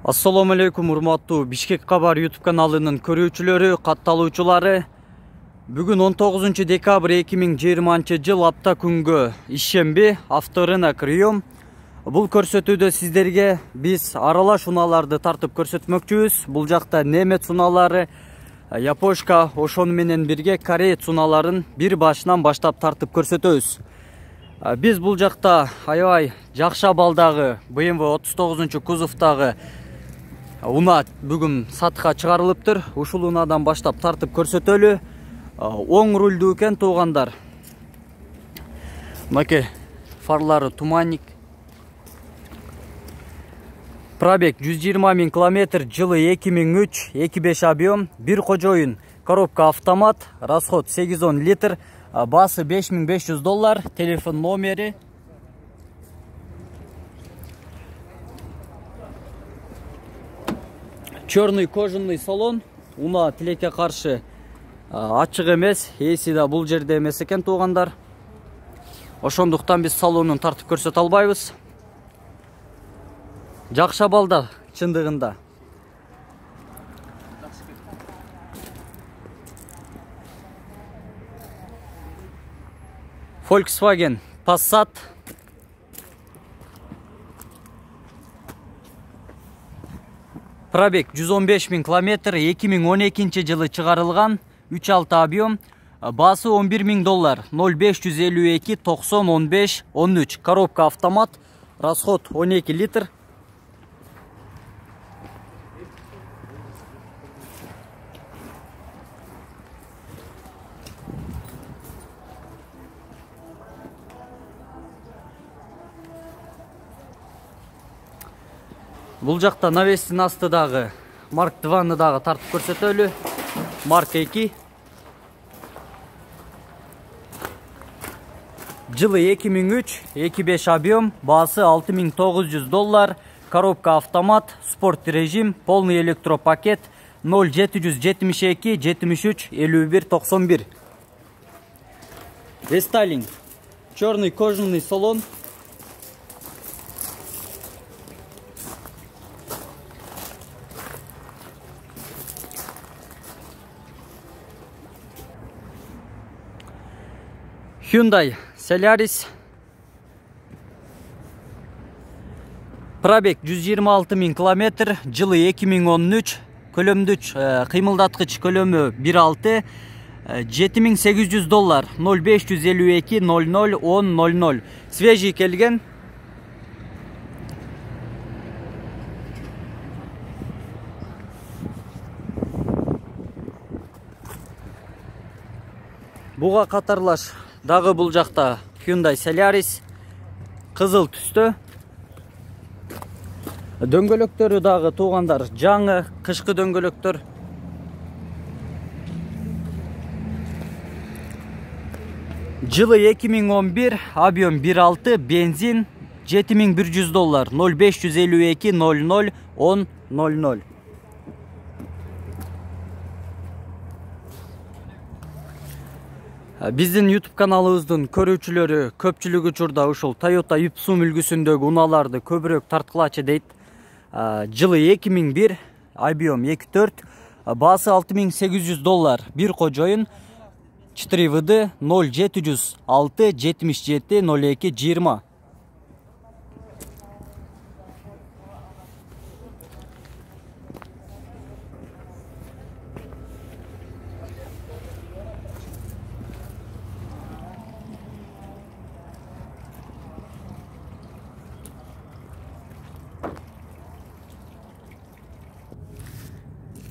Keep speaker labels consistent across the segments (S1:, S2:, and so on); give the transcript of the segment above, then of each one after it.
S1: Assalamu alaikum урматтуу Бишкек Кабар YouTube каналынын көрүүчүлөрү, катталуучулары. Бүгүн 19 декабрь 2020 жыл апта күнгө ишемби авторынок Риом. Бул көрсөтүүдө сиздерге биз аралаш унааларды тартып көрсөтмөкчүбүз. Бул жакта немец унаалары, япошка, ошону менен бирге кореец унааларын бир башынан баштап тартып көрсөтөбүз. Биз бул жакта аябай жакшы абалдагы BMW 39 кузовдагы уна бүгүн сатка чыгарылыптыр. Ушул унадан баштап тартып көрсөтөлү. Оң рулдуу экен туугандар. Мынакей фарлары туманник. Пробег 120 000 км, жылы 2003, 2.5 объем, бир кожоюн, коробка автомат, расход 8-10 литр, басы $5500, телефон номери. Черный кожаный салон, уна тилекке каршы ачык эмес, эси да бул жерде эмес экен туугандар. Ошондуктан биз салонун тартып көрсөтө албайбыз. Жакшы абалда чындыгында. Volkswagen Passat. Пробег 115 000 км, 2012 жылы чыгарылган, 3.6 объем, басы $11.000, 0552 90 15 13, коробка автомат, расход 12 литр. Бул жакта навестин астыдагы Mark 2-ны дагы тартып көрсөтөлү. Mark 2. Жылы 2003, 2.5 объем, басы $6900, коробка автомат, спорт режим, полный электропакет, 0772 73 51 91. Рестайлинг. Черный кожаный салон. Hyundai Solaris. Пробег 126 000 км, жылы 2013, көлөмдүч кыймылдаткыч көлөмү 1.6, $7800, 0552 00 10 00. Свежий келген. Буга катарлаш дагы бул жакта Hyundai Solaris кызыл түстө. Дөңгөлөктөрү дагы туугандар жаңы кышкы дөңгөлөктөр. Жылы 2011, объем 1.6, бензин, $7100, 0552 00 10 00. Биздин YouTube каналыбыздын көрүүчүлөрү көпчүлүк учурда ушул Toyota Ypsum үлгүсүндөгү унааларды көбүрөөк тарткылачы дейт. Жылы 2001, объем 2.4, басы $6800, бир кожоюн, 4 ВД, 0706 77 02 20.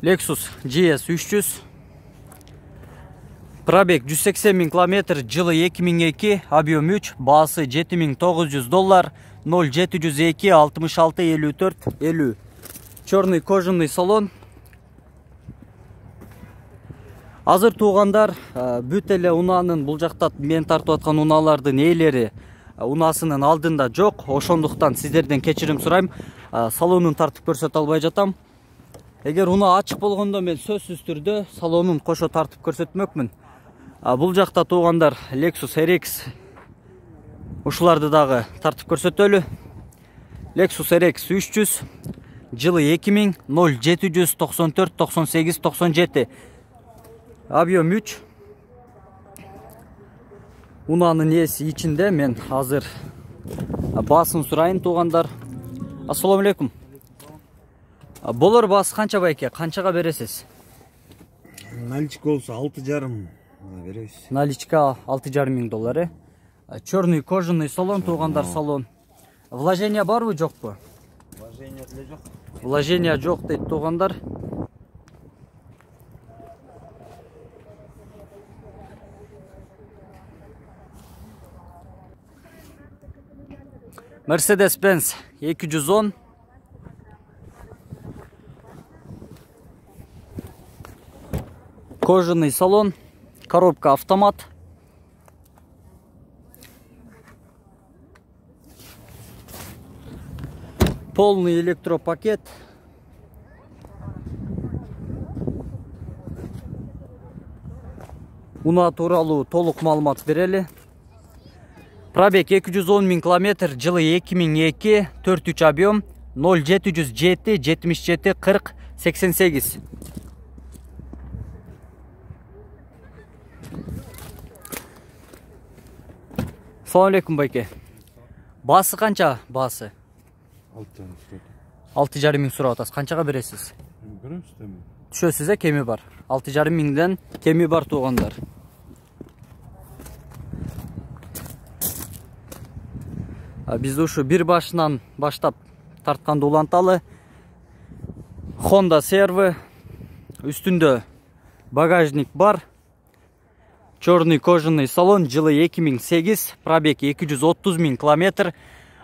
S1: Lexus GS 300. Пробег 180 000 км, жылы 2002, объем 3, басы $7900, 0702 66 54 50. Черный кожаный салон. Азыр туугандар, бүт эле унаанын бул жакта мен тартып аткан унаалардын ээлери унасынын алдында жок. Ошондуктан сиздерден кечирим сурайм. Салонун тартып көрсөтө албай жатам. Эгер уна ачык болгондо мен сөзсүз түрдө салонун кошо тартып көрсөтмөкмүн. Бул жакта туугандар Lexus RX ушуларды дагы тартып көрсөтөлү. Lexus RX 300, жылы 2000 0794 98 97. Объем 3. Унанын ээси ичинде. Мен азыр басын сурайын туугандар. Ассаламу алейкум. Болор басы канча байке? Канчага бересиз?
S2: Наличка болса 6,5 беребиз.
S1: Наличка 6,5 миң доллар. Черный кожаный салон туугандар, салон. Вложение барбы, жокпу?
S2: Вложение деле жок.
S1: Вложение жок дейт туугандар. Mercedes-Benz 210. Кожаный салон, коробка автомат. Полный электропакет. Уна тууралуу толук маалымат берели. Пробег 210 миң километр, жылы 2002, 4-3 объем, 0707 77 40 88. Assalamu alaikum байке. Басы канча басы? 6,5 миң сурап атасыз. Канчага бересиз? Түшөсүз, кеми бар. 6,5 миңден кеми бар туугандар. Бизде ушу бир башынан баштап тартканды уланталы. Honda серві, үстүндө багажник бар. Черный кожаный салон, жылы 2008, пробег 230 миң километр,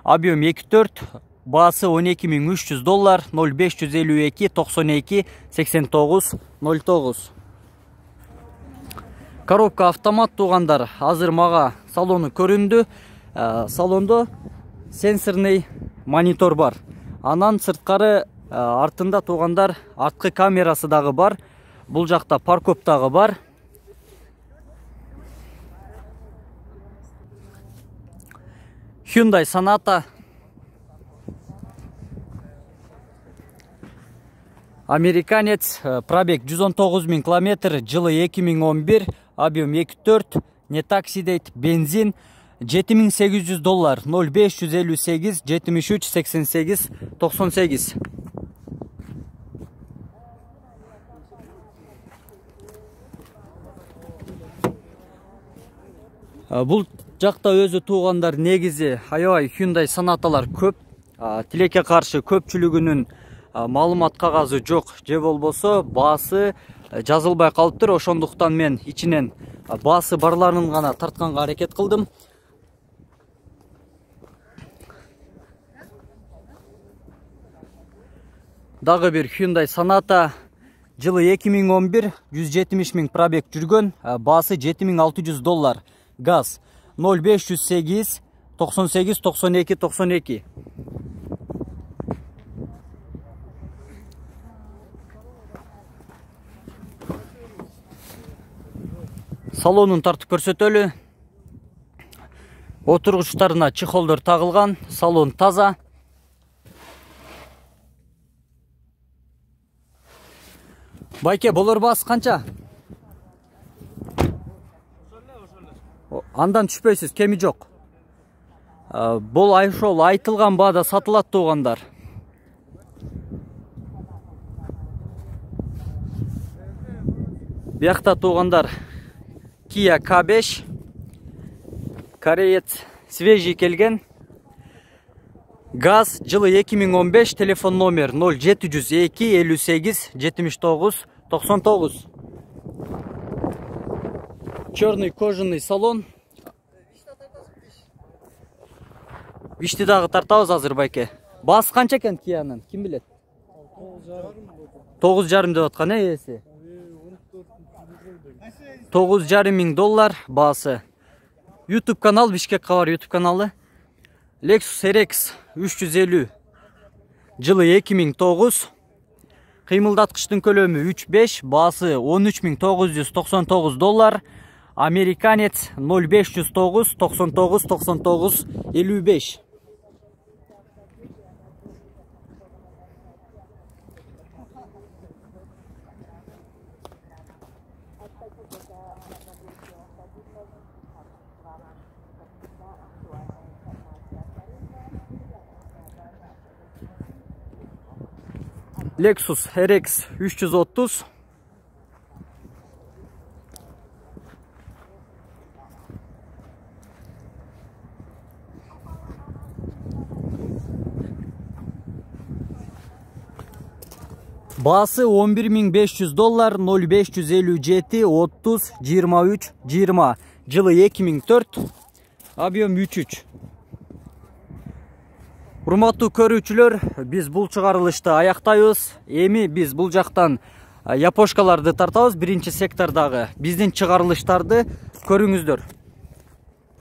S1: объем 2,4, басы 12 миң 300 доллар, 0552 92 89 09. Коробка автомат туугандар, азыр мага салону көрүндү. Салондо сенсорный монитор бар. Анан сырткары артында туугандар арткы камерасы дагы бар. Бул жакта паркоп дагы бар. Hyundai Sonata. Американец, пробег 119 миң километр, жылы 2011, объем 2,4, не такси дейт, бензин 7800 доллар, 0558 73 88 98. Бул жакта өзү туугандар негизи аябай Hyundai Sonatалар көп. Тилекке каршы көпчүлүгүнүн маалымат кагазы жок, же болбосо баасы жазылбай калыптыр. Ошондуктан мен ичинен баасы барларын гана тартканга аракет кылдым. Дагы бир Hyundai Sonata, жылы 2011, 170 миң пробег жүргөн, баасы 7600 доллар. Газ 0508 98 92 92. Салонун тартып көрсөтөлү. Отургучтарына чехолдор тагылган, салон таза. Байке, болор басы канча? Андан түшпөйсүз, кеми жок. Бул ошол айтылган баада сатылат туугандар. Биякта туугандар Kia K5. Кореец свежий келген. Газ, жылы 2015, телефон номер 0702 58 79 99. Черный кожаный салон. Вишти дагы тартабыз азыр байке. Басы канча экен Киянын, ким билет? 9,5 деп аткан ээси. 9,5 миң доллар басы. YouTube канал, Бишкек Кабар YouTube каналы. Lexus RX 350. Жылы 2009. Кыймылдаткычтын көлөмү 3,5, басы 13.999 доллар. Американец 0509 99 99 55. Lexus RX 330. Bası $11.500, 0557 30 23 20. Жылы 2004. Объем 3.3. Урматтуу көрүүчүлөр, биз бул чыгарылышты аяктайбыз. Эми биз бул жактан япошкаларды тартабыз. Биринчи сектордагы биздин чыгарылыштарды көрүңүздөр.